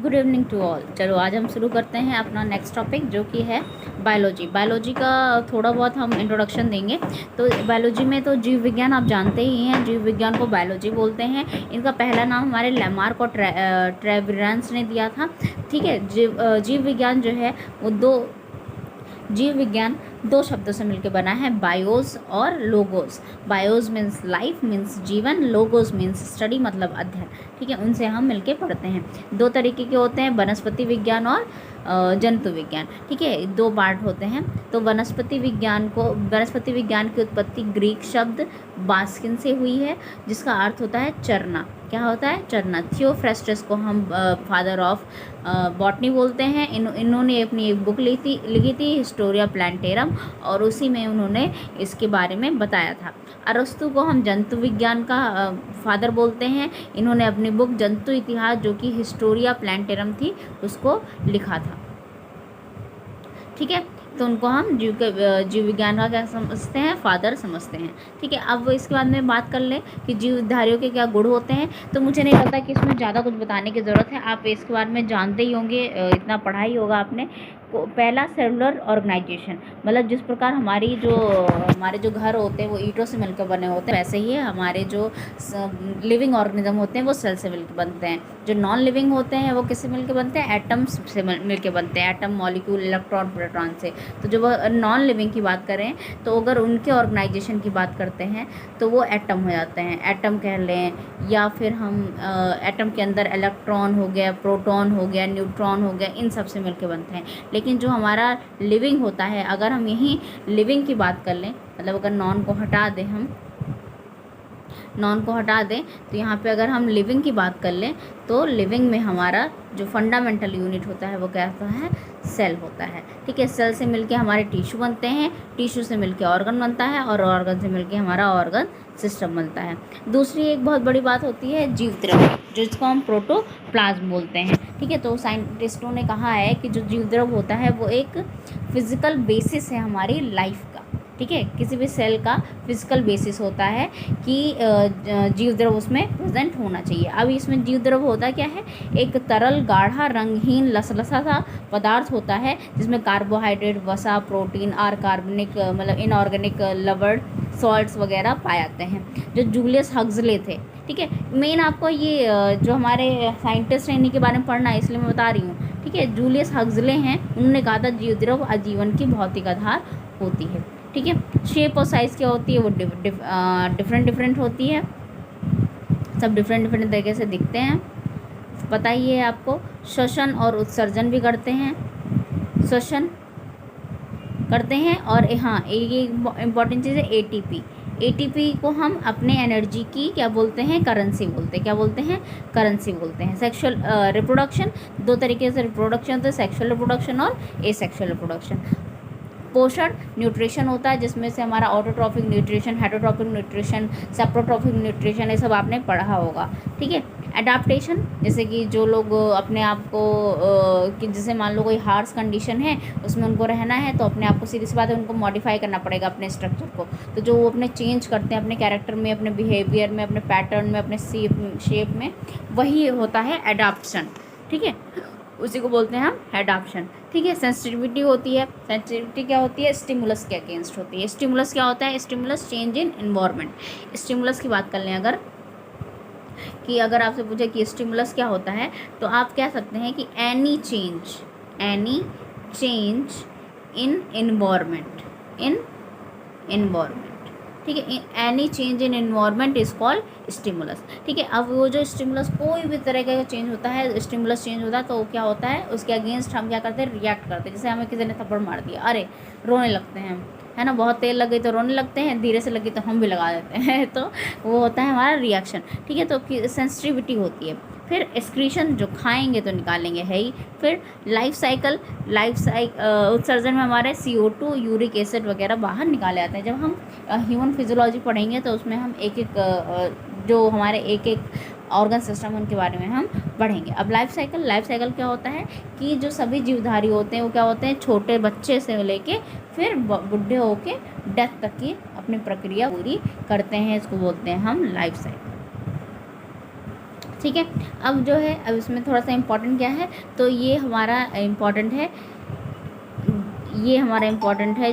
Good evening to all. चलो आज हम शुरू करते हैं अपना नेक्स्ट टॉपिक जो कि है बायोलॉजी। बायोलॉजी का थोड़ा बहुत हम इंट्रोडक्शन देंगे। तो बायोलॉजी में तो जीव विज्ञान आप जानते ही हैं, जीव विज्ञान को बायोलॉजी बोलते हैं। इनका पहला नाम हमारे लैमार्क और ट्रेविरंस ने दिया था। ठीक है, जीव विज्ञान जो है वो जीव विज्ञान दो शब्दों से मिलकर बना है, बायोस और logos. BIOS means life, means जीवन, लोगोस मीन्स स्टडी मतलब अध्ययन। ठीक है, उनसे हम मिलके पढ़ते हैं। दो तरीके के होते हैं, वनस्पति विज्ञान और जंतु विज्ञान। ठीक है, दो पार्ट होते हैं। तो वनस्पति विज्ञान की उत्पत्ति ग्रीक शब्द बास्किन से हुई है, जिसका अर्थ होता है चरना। क्या होता है? चरना। थियोफ्रेस्टस को हम फादर ऑफ बॉटनी बोलते हैं। इन्होंने अपनी एक बुक लिखी थी हिस्टोरिया प्लांटेरम, और उसी में उन्होंने इसके बारे में बताया था। अरस्तु को हम जंतु विज्ञान का फादर बोलते हैं। इन्होंने अपनी बुक जंतु इतिहास, जो कि हिस्टोरिया प्लांटेरम थी, उसको लिखा था। ठीक है, तो उनको हम जीव विज्ञान का क्या समझते हैं? फादर समझते हैं। ठीक है, अब इसके बाद में बात कर लें कि जीवधारियों के क्या गुण होते हैं। तो मुझे नहीं लगता कि इसमें ज़्यादा कुछ बताने की ज़रूरत है, आप इसके बारे में जानते ही होंगे, इतना पढ़ा ही होगा आपने। पहला सेलुलर ऑर्गेनाइजेशन, मतलब जिस प्रकार हमारे जो घर होते हैं वो ईंटों से मिलकर बने होते हैं, वैसे ही हमारे जो लिविंग ऑर्गेनिज्म होते हैं वो सेल से मिलकर बनते हैं। जो नॉन लिविंग होते हैं वो किससे मिलकर बनते हैं? एटम्स से मिलकर बनते हैं, एटम, मॉलिक्यूल, इलेक्ट्रॉन, प्रोटॉन से। तो जब नॉन लिविंग की बात करें तो अगर उनके ऑर्गेनाइजेशन की बात करते हैं तो वो एटम हो जाते हैं। एटम कह लें, या फिर हम एटम के अंदर इलेक्ट्रॉन हो गया, प्रोटॉन हो गया, न्यूट्रॉन हो गया, इन सब से मिलकर बनते हैं। लेकिन जो हमारा लिविंग होता है, अगर हम यहीं लिविंग की बात कर लें, मतलब अगर नॉन को हटा दें तो यहाँ पे अगर हम लिविंग की बात कर लें तो लिविंग में हमारा जो फंडामेंटल यूनिट होता है वो क्या होता है? सेल होता है। ठीक है, सेल से मिलके हमारे टिश्यू बनते हैं, टिश्यू से मिलके ऑर्गन बनता है, और ऑर्गन से मिलके हमारा ऑर्गन सिस्टम बनता है। दूसरी एक बहुत बड़ी बात होती है जीव द्रव्य, जिसको हम प्रोटोप्लाज्म बोलते हैं। ठीक है, तो साइंटिस्टों ने कहा है कि जो जीव द्रव्य होता है वो एक फिजिकल बेसिस है हमारी लाइफ का। ठीक है, किसी भी सेल का फिजिकल बेसिस होता है कि जीव द्रव्य उसमें प्रेजेंट होना चाहिए। अब इसमें जीव द्रव्य होता क्या है? एक तरल, गाढ़ा, रंगहीन, लसलसा सा पदार्थ होता है, जिसमें कार्बोहाइड्रेट, वसा, प्रोटीन, कार्बनिक मतलब इनऑर्गेनिक लवण, सॉल्ट्स वगैरह पाए जाते हैं। जो जूलियस हक्सले थे, ठीक है, मेन आपको ये जो हमारे साइंटिस्ट हैं इन्हीं के बारे में पढ़ना है, इसलिए मैं बता रही हूँ। ठीक है, जूलियस हक्सले हैं, उन्होंने कहा था जीव द्रव्य आजीवन की भौतिक आधार होती है। ठीक है, शेप और साइज़ क्या होती है? वो डिफरेंट होती है, सब डिफरेंट तरीके से दिखते हैं, पता ही है आपको। श्वसन और उत्सर्जन भी करते हैं, श्वसन करते हैं। और हाँ, एक इम्पॉर्टेंट चीज़ है एटीपी को हम अपने एनर्जी की क्या बोलते हैं? करेंसी बोलते हैं। क्या बोलते हैं? करेंसी बोलते हैं। सेक्सुअल रिप्रोडक्शन, दो तरीके से रिप्रोडक्शन होता है, सेक्सुअल रिप्रोडक्शन और एसेक्सुअल रिप्रोडक्शन। पोषण, न्यूट्रिशन होता है, जिसमें से हमारा autotrophic nutrition, heterotrophic nutrition, saprotrophic nutrition, ये सब आपने पढ़ा होगा। ठीक है, एडाप्टेशन, जैसे कि जो लोग अपने आप को कि जैसे मान लो कोई हार्श कंडीशन है, उसमें उनको रहना है, तो अपने आप को, सीधी सी बात है, उनको मॉडिफाई करना पड़ेगा अपने स्ट्रक्चर को। तो जो वो अपने चेंज करते हैं अपने कैरेक्टर में, अपने बिहेवियर में, अपने पैटर्न में, अपने शेप में, वही होता है एडाप्शन। ठीक है, उसी को बोलते हैं हम एडाप्शन। ठीक है, सेंसिटिविटी होती है। सेंसिटिविटी क्या होती है? स्टिमुलस के अगेंस्ट होती है। स्टिमुलस क्या होता है? Stimulus change in environment. Stimulus की बात कर लें अगर आपसे पूछे कि स्टिमुलस क्या होता है, तो आप कह सकते हैं कि एनी चेंज इन एनवायरनमेंट, ठीक है, any change in environment is called stimulus. ठीक है, अब वो जो स्टिमुलस, कोई भी तरह का चेंज होता है, स्टिमुलस चेंज होता है, तो क्या होता है? उसके अगेंस्ट हम क्या करते हैं? रिएक्ट करते हैं। जैसे हमें किसी ने थप्पड़ मार दिया, अरे रोने लगते हैं हम, है ना। बहुत तेल लग गई तो रोने लगते हैं, धीरे से लगी तो हम भी लगा देते हैं तो वो होता है हमारा रिएक्शन। ठीक है, तो सेंसिटिविटी होती है। फिर एक्सक्रीशन, जो खाएंगे तो निकालेंगे है ही। फिर लाइफ साइकिल, उत्सर्जन में हमारे CO2, यूरिक एसिड वगैरह बाहर निकाले जाते हैं। जब हम ह्यूमन फिजियोलॉजी पढ़ेंगे तो उसमें हम जो हमारे एक ऑर्गन सिस्टम, उनके बारे में हम पढ़ेंगे। अब लाइफ साइकिल क्या होता है कि जो सभी जीवधारी होते हैं वो क्या होते हैं? छोटे बच्चे से लेके फिर बुढ़े होके डेथ तक की अपनी प्रक्रिया पूरी करते हैं, इसको बोलते हैं हम लाइफ साइकिल। ठीक है। अब जो है, अब इसमें थोड़ा सा इम्पोर्टेंट क्या है, तो ये हमारा इम्पोर्टेंट है,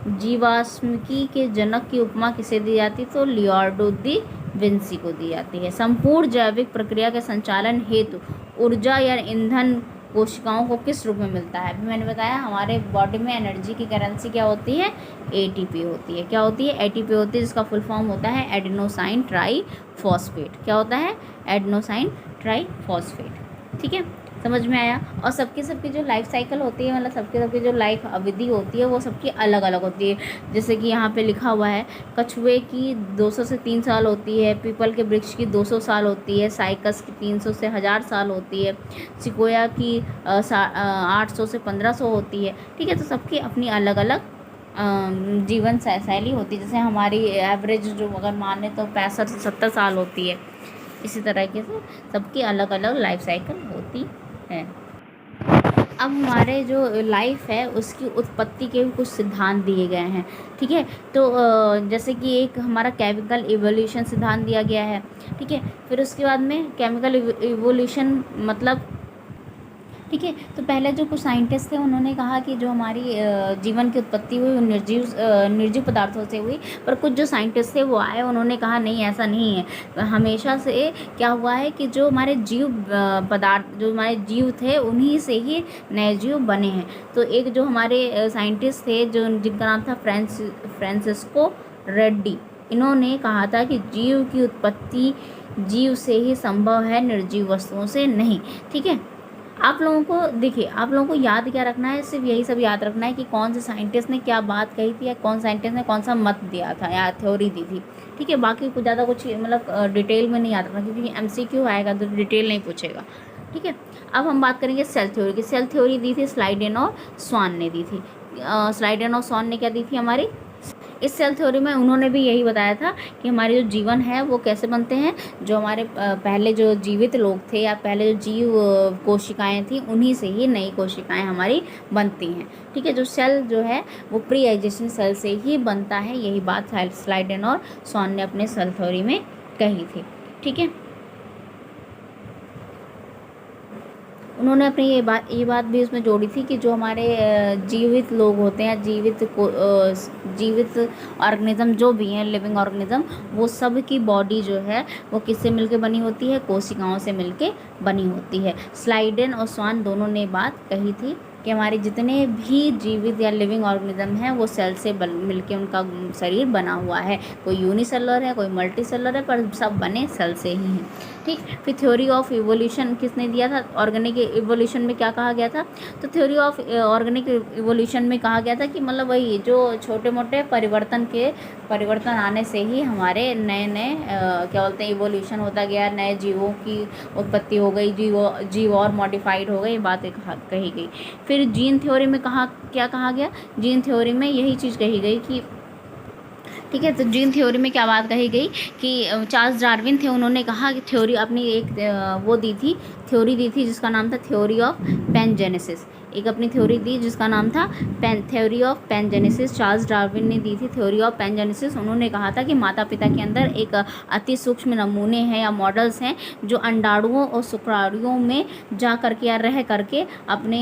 जीवाश्मिकी के जनक की उपमा किसे दी जाती, तो लियोनार्डो दी विंसी को दी जाती है। संपूर्ण जैविक प्रक्रिया के संचालन हेतु ऊर्जा या ईंधन कोशिकाओं को किस रूप में मिलता है? अभी मैंने बताया हमारे बॉडी में एनर्जी की करेंसी क्या होती है, एटीपी होती है। क्या होती है? एटीपी होती है, जिसका फुल फॉर्म होता है एडेनोसाइन ट्राईफॉस्फेट। क्या होता है? Adenosine triphosphate. ठीक है, समझ में आया। और सबकी जो लाइफ साइकिल होती है, मतलब सबकी जो लाइफ अवधि होती है वो सबकी अलग अलग होती है। जैसे कि यहाँ पे लिखा हुआ है, कछुए की 200 से 3 साल होती है, पीपल के वृक्ष की 200 साल होती है, साइकस की 300 से 1000 साल होती है, सिकोया की 800 से 1500 होती है। ठीक है, तो सबकी अपनी अलग अलग जीवन शैली होती है। जैसे हमारी एवरेज जो अगर माने तो 65 से 70 साल होती है। इसी तरीके से सबकी अलग अलग लाइफ साइकिल होती है। अब हमारे जो लाइफ है उसकी उत्पत्ति के भी कुछ सिद्धांत दिए गए हैं। ठीक है, तो जैसे कि एक हमारा केमिकल इवोल्यूशन सिद्धांत दिया गया है। ठीक है, फिर उसके बाद में केमिकल इवोल्यूशन मतलब, ठीक है, तो पहले जो कुछ साइंटिस्ट थे उन्होंने कहा कि जो हमारी जीवन की उत्पत्ति हुई वो निर्जीव पदार्थों से हुई। पर कुछ जो साइंटिस्ट थे वो आए, उन्होंने कहा नहीं, ऐसा नहीं है। हमेशा से क्या हुआ है कि जो हमारे पदार्थ, जो हमारे जीव थे उन्हीं से ही नए जीव बने हैं। तो एक जो हमारे साइंटिस्ट थे जो जिनका नाम था फ्रांसिस्को रेड्डी, इन्होंने कहा था कि जीव की उत्पत्ति जीव से ही संभव है, निर्जीव वस्तुओं से नहीं। ठीक है, आप लोगों को देखिए, आप लोगों को याद क्या रखना है, सिर्फ यही सब याद रखना है कि कौन से साइंटिस्ट ने क्या बात कही थी, या कौन साइंटिस्ट ने कौन सा मत दिया था या थ्योरी दी थी। ठीक है, बाकी कुछ ज़्यादा कुछ मतलब डिटेल में नहीं याद रखना, क्योंकि एमसीक्यू आएगा तो डिटेल नहीं पूछेगा। ठीक है, अब हम बात करेंगे सेल थ्योरी की। सेल थ्योरी दी थी स्लाइडेन और स्वान ने दी थी। स्लाइडेन और स्वान ने क्या दी थी हमारी, इस सेल थ्योरी में उन्होंने भी यही बताया था कि हमारे जो जीवन है वो कैसे बनते हैं। जो हमारे पहले जो जीवित लोग थे या पहले जो जीव कोशिकाएं थी उन्हीं से ही नई कोशिकाएं हमारी बनती हैं। ठीक है, जो सेल जो है वो प्री एग्जिस्टिंग सेल से ही बनता है। यही बात स्लाइडेन और स्वान ने अपने सेल थ्योरी में कही थी। ठीक है, उन्होंने अपनी ये बात भी उसमें जोड़ी थी कि जो हमारे जीवित लोग होते हैं, जीवित ऑर्गेनिज्म जो भी हैं, लिविंग ऑर्गेनिज्म, वो सब की बॉडी जो है वो किससे मिलके बनी होती है, कोशिकाओं से मिलके बनी होती है। स्लाइडेन और स्वान दोनों ने बात कही थी कि हमारे जितने भी जीवित या लिविंग ऑर्गेनिज्म हैं वो सेल से मिलके उनका शरीर बना हुआ है। कोई यूनिसेलुलर है, कोई मल्टीसेलुलर है, पर सब बने सेल से ही हैं। ठीक, फिर थ्योरी ऑफ इवोल्यूशन किसने दिया था? ऑर्गेनिक इवोल्यूशन में क्या कहा गया था? तो थ्योरी ऑफ ऑर्गेनिक इवोल्यूशन में कहा गया था कि मतलब वही जो छोटे मोटे परिवर्तन आने से ही हमारे नए नए क्या बोलते हैं, इवोल्यूशन होता गया, नए जीवों की उत्पत्ति हो गई, जीव और मॉडिफाइड हो गई, बातें कही गई। फिर जीन थ्योरी में क्या कहा गया? जीन थ्योरी में यही चीज़ कही गई कि, ठीक है, तो जीन थ्योरी में क्या बात कही गई कि चार्ल्स डार्विन थे, उन्होंने कहा कि थ्योरी अपनी एक थ्योरी दी थी जिसका नाम था थ्योरी ऑफ पैनजेनेसिस। एक अपनी थ्योरी दी जिसका नाम था थ्योरी ऑफ पैनजेनेसिस। चार्ल्स डार्विन ने दी थी थ्योरी ऑफ पैनजेनेसिस। उन्होंने कहा था कि माता पिता के अंदर एक अति सूक्ष्म नमूने हैं या मॉडल्स हैं जो अंडाणुओं और शुक्राणुओं में जा करके या रह करके अपने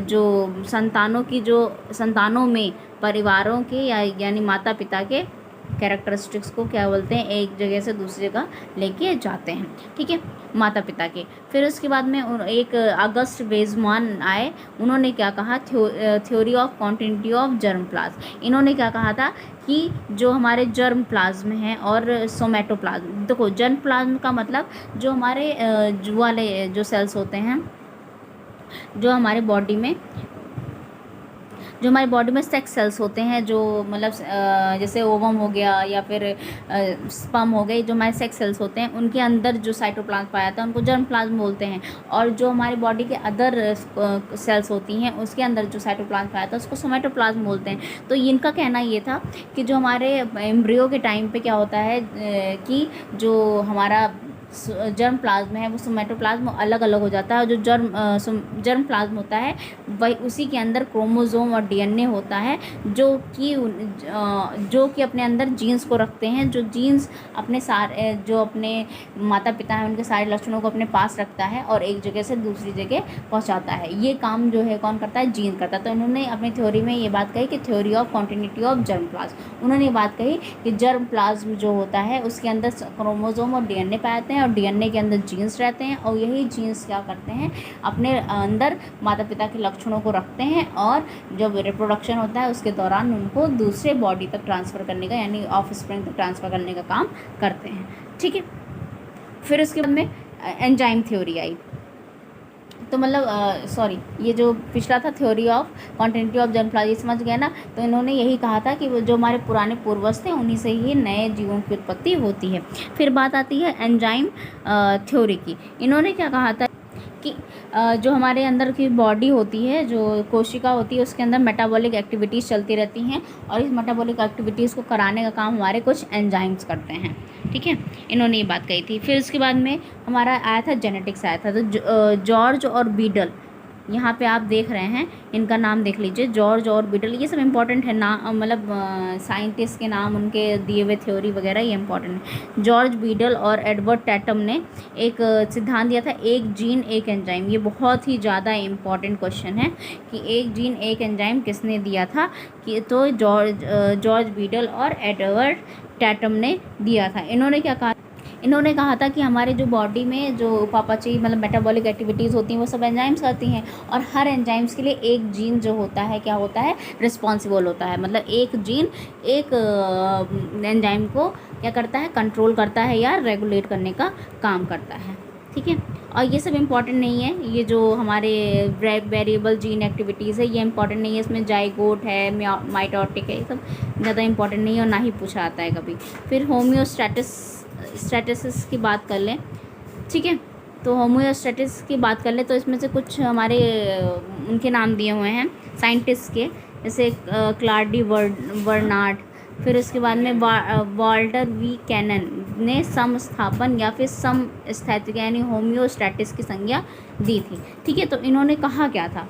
जो संतानों में परिवारों के यानी माता पिता के कैरेक्टरिस्टिक्स को क्या बोलते हैं, एक जगह से दूसरी जगह लेके जाते हैं। ठीक है, माता पिता के। फिर उसके बाद में एक अगस्ट वेज़मान आए, उन्होंने क्या कहा? Theory of continuity of germ plasm. इन्होंने क्या कहा था कि जो हमारे जर्म प्लाज्म हैं और सोमेटोप्लाज्म, देखो जर्म प्लाज्म का मतलब जो हमारे जो सेल्स होते हैं जो हमारे बॉडी में सेक्स सेल्स होते हैं, जो मतलब जैसे ओवम हो गया या फिर स्पर्म हो गई, जो हमारे सेक्स सेल्स होते हैं उनके अंदर जो साइटोप्लाज्म पाया जाता है उनको जर्म प्लाज्म बोलते हैं। और जो हमारी बॉडी के अदर सेल्स होती हैं उसके अंदर जो साइटोप्लाज्म पाया जाता है उसको सोमेटोप्लाज्म बोलते हैं। तो इनका कहना ये था कि जो हमारे एम्ब्रियो के टाइम पे क्या होता है कि जो हमारा जर्म प्लाज्म है वो सोमेटोप्लाज्म अलग अलग हो जाता है। जो जर्म प्लाज्म होता है वही उसी के अंदर क्रोमोसोम और डीएनए होता है जो कि अपने अंदर जीन्स को रखते हैं, जो जीन्स अपने जो अपने माता पिता हैं उनके सारे लक्षणों को अपने पास रखता है और एक जगह से दूसरी जगह पहुंचाता है। ये काम जो है कौन करता है? जीन करता है। तो इन्होंने अपनी थ्योरी में ये बात कही कि theory of continuity of germ plasm. उन्होंने ये बात कही कि जर्म प्लाज्म जो होता है उसके अंदर क्रोमोसोम और डीएनए पाए जाते हैं और डीएनए के अंदर जीन्स रहते हैं और यही जीन्स क्या करते हैं? अपने अंदर माता पिता के लक्षणों को रखते हैं और जब रिप्रोडक्शन होता है उसके दौरान उनको दूसरे बॉडी तक ट्रांसफ़र करने का यानी ऑफस्प्रिंग तक ट्रांसफ़र करने का काम करते हैं। ठीक है, फिर उसके बाद में एंजाइम थ्योरी आई। तो मतलब ये जो पिछला था theory of continuity of germ plasm, समझ गए ना। तो इन्होंने यही कहा था कि वो जो हमारे पुराने पूर्वज थे उन्हीं से ही नए जीवों की उत्पत्ति होती है। फिर बात आती है एंजाइम थ्योरी की। इन्होंने क्या कहा था कि जो हमारे अंदर की बॉडी होती है, जो कोशिका होती है, उसके अंदर मेटाबॉलिक एक्टिविटीज़ चलती रहती हैं और इस मेटाबॉलिक एक्टिविटीज़ को कराने का काम हमारे कुछ एंजाइम्स करते हैं। ठीक है, इन्होंने ये बात कही थी। फिर उसके बाद में हमारा आया था जेनेटिक्स आया था। तो जॉर्ज और बीडल, यहाँ पे आप देख रहे हैं, इनका नाम देख लीजिए, जॉर्ज और बीडल। ये सब इंपॉर्टेंट है ना, मतलब साइंटिस्ट के नाम, उनके दिए हुए थ्योरी वगैरह ये इंपॉर्टेंट है। जॉर्ज बीडल और एडवर्ड टैटम ने एक सिद्धांत दिया था, एक जीन एक एंजाइम। ये बहुत ही ज़्यादा इम्पॉर्टेंट क्वेश्चन है कि एक जीन एक एंजाइम किसने दिया था? कि तो जॉर्ज बीडल और एडवर्ड टैटम ने दिया था। इन्होंने क्या कहा? इन्होंने कहा था कि हमारे जो बॉडी में जो उपापचयी मतलब मेटाबॉलिक एक्टिविटीज़ होती हैं वो सब एंजाइम्स करती हैं और हर एंजाइम्स के लिए एक जीन जो होता है क्या होता है? रिस्पॉन्सिबल होता है। मतलब एक जीन एक एंजाइम को क्या करता है? कंट्रोल करता है या रेगुलेट करने का काम करता है। ठीक है, और ये सब इम्पॉर्टेंट नहीं है। ये जो हमारे वेरिएबल जीन एक्टिविटीज़ है ये इंपॉर्टेंट नहीं है। इसमें जाइगोट है, माइटोटिक है, ये सब ज़्यादा इंपॉर्टेंट नहीं है और ना ही पूछा आता है कभी। फिर होम्योस्टैटिस की बात कर लें। ठीक है, तो होम्योस्टैटिस की बात कर लें तो इसमें से कुछ हमारे उनके नाम दिए हुए हैं साइंटिस्ट के, जैसे क्लाडी बर्नार्ड। फिर उसके बाद में वाल्टर वी कैनन ने समस्थापन या फिर समस्थैतिक यानी होम्योस्टैटिस की संज्ञा दी थी। ठीक है, तो इन्होंने कहा क्या था?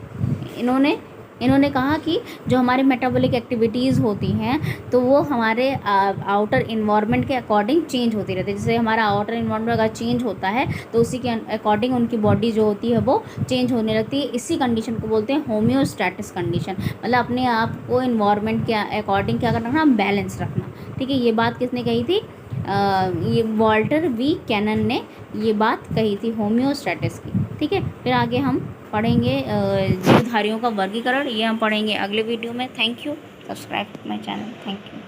इन्होंने कहा कि जो हमारे मेटाबॉलिक एक्टिविटीज़ होती हैं तो वो हमारे आउटर इन्वायरमेंट के अकॉर्डिंग चेंज होती रहती है। जैसे हमारा आउटर इन्वायरमेंट अगर चेंज होता है तो उसी के अकॉर्डिंग उनकी बॉडी जो होती है वो चेंज होने लगती है। इसी कंडीशन को बोलते हैं होम्योस्टैटिस कंडीशन। मतलब अपने आप को इन्वायरमेंट के अकॉर्डिंग क्या करना? बैलेंस रखना। ठीक है, ये बात किसने कही थी? ये वाल्टर वी कैनन ने ये बात कही थी होम्योस्टैटिस की। ठीक है, फिर आगे हम पढ़ेंगे जीवधारियों का वर्गीकरण, ये हम पढ़ेंगे अगले वीडियो में। Thank you, subscribe my channel. Thank you.